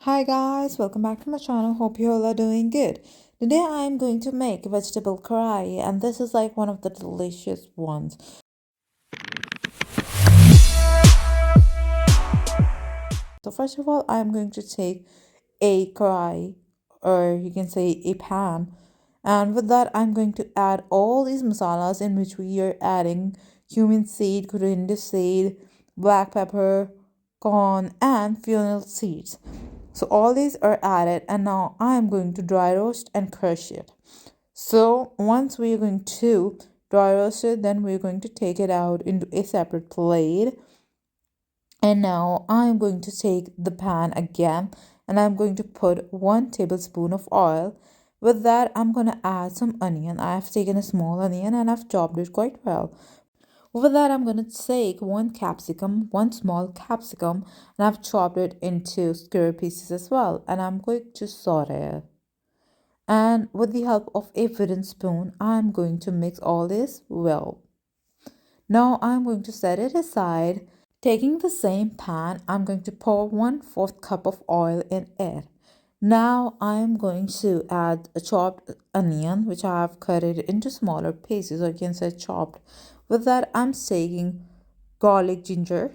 Hi guys, welcome back to my channel. Hope you all are doing good. Today I am going to make vegetable karahi, and this is like one of the delicious ones. So first of all, I am going to take a karahi, or you can say a pan, and with that I'm going to add all these masalas, in which we are adding cumin seed, coriander seed, black pepper, corn, and fennel seeds. So all these are added, and now I am going to dry roast and crush it. So once we are going to dry roast it, then we're going to take it out into a separate plate. And now I'm going to take the pan again, and I'm going to put 1 tablespoon of oil. With that, I'm going to add some onion. I've taken a small onion and I've chopped it quite well. With that, I'm going to take one small capsicum, and I've chopped it into square pieces as well. And I'm going to saute it. And with the help of a wooden spoon, I'm going to mix all this well. Now I'm going to set it aside. Taking the same pan, I'm going to pour 1/4 cup of oil in it. Now I'm going to add a chopped onion, which I have cut it into smaller pieces, or you can say chopped. With that, I'm taking garlic ginger,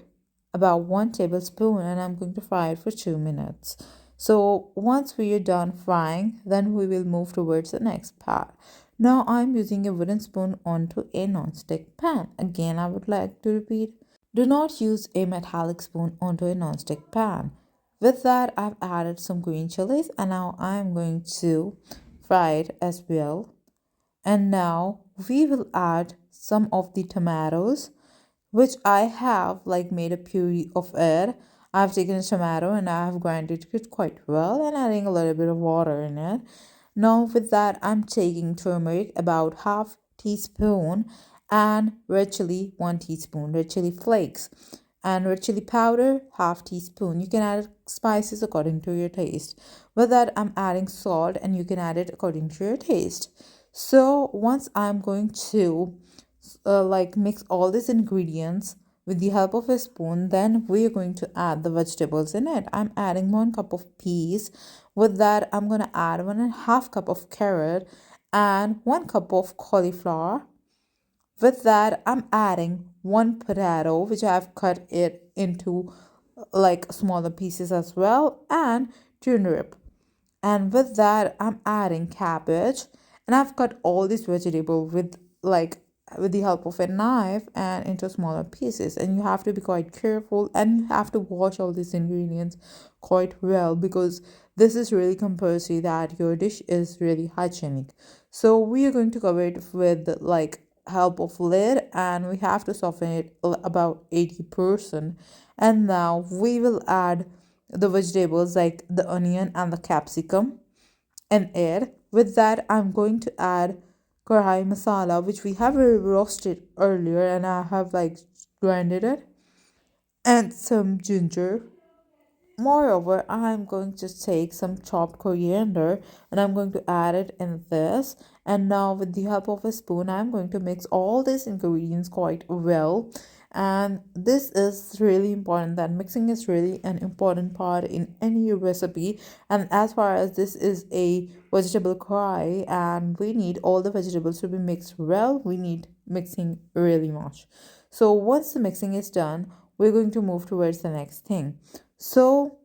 about 1 tablespoon, and I'm going to fry it for 2 minutes. So once we are done frying, then we will move towards the next part. Now I'm using a wooden spoon onto a non-stick pan. Again, I would like to repeat, do not use a metallic spoon onto a non-stick pan. With that, I've added some green chilies, and now I'm going to fry it as well. And now we will add some of the tomatoes, which I have like made a puree of it. I've taken a tomato and I have grinded it quite well and adding a little bit of water in it. Now with that, I'm taking turmeric, about half teaspoon, and red chili 1 teaspoon, red chili flakes, and red chili powder half teaspoon. You can add spices according to your taste. With that, I'm adding salt, and you can add it according to your taste. So once I'm going to mix all these ingredients with the help of a spoon, then we're going to add the vegetables in it. I'm adding 1 cup of peas. With that, I'm going to add 1.5 cup of carrot and 1 cup of cauliflower. With that, I'm adding 1 potato, which I've cut it into like smaller pieces as well, and turnip. And with that, I'm adding cabbage, and I've cut all this vegetable with the help of a knife and into smaller pieces. And you have to be quite careful, and you have to wash all these ingredients quite well, because this is really compulsory that your dish is really hygienic. So we are going to cover it with help of lid, and we have to soften it about 80%. And now we will add the vegetables like the onion and the capsicum and add. With that, I'm going to add karahi masala, which we have roasted earlier, and I have grinded it, and some ginger. Moreover, I'm going to take some chopped coriander, and I'm going to add it in this. And now with the help of a spoon, I'm going to mix all these ingredients quite well. And this is really important, that mixing is really an important part in any recipe. And as far as this is a vegetable karahi, and we need all the vegetables to be mixed well, we need mixing really much. So once the mixing is done, we're going to move towards the next thing. So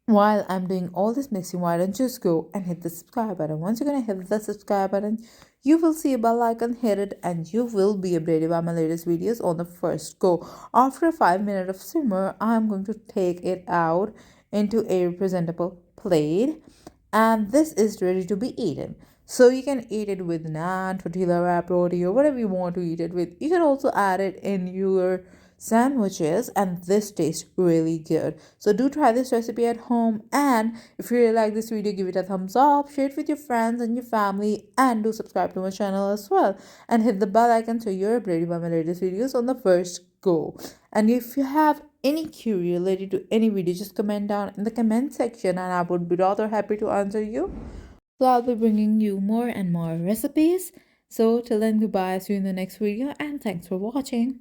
while I'm doing all this mixing, why don't you just go and hit the subscribe button. Once you're going to hit the subscribe button, you will see a bell icon, hit it, and you will be updated by my latest videos on the first go. After 5 minutes of simmer, I'm going to take it out into a presentable plate, and this is ready to be eaten. So you can eat it with naan, tortilla wrap, roti, or whatever you want to eat it with. You can also add it in your sandwiches, and this tastes really good. So do try this recipe at home, and if you really like this video, give it a thumbs up, share it with your friends and your family, and do subscribe to my channel as well, and hit the bell icon so you're updated by my latest videos on the first go. And if you have any query related to any video, just comment down in the comment section, and I would be rather happy to answer you. So I'll be bringing you more and more recipes. So till then, goodbye, see you in the next video, and thanks for watching.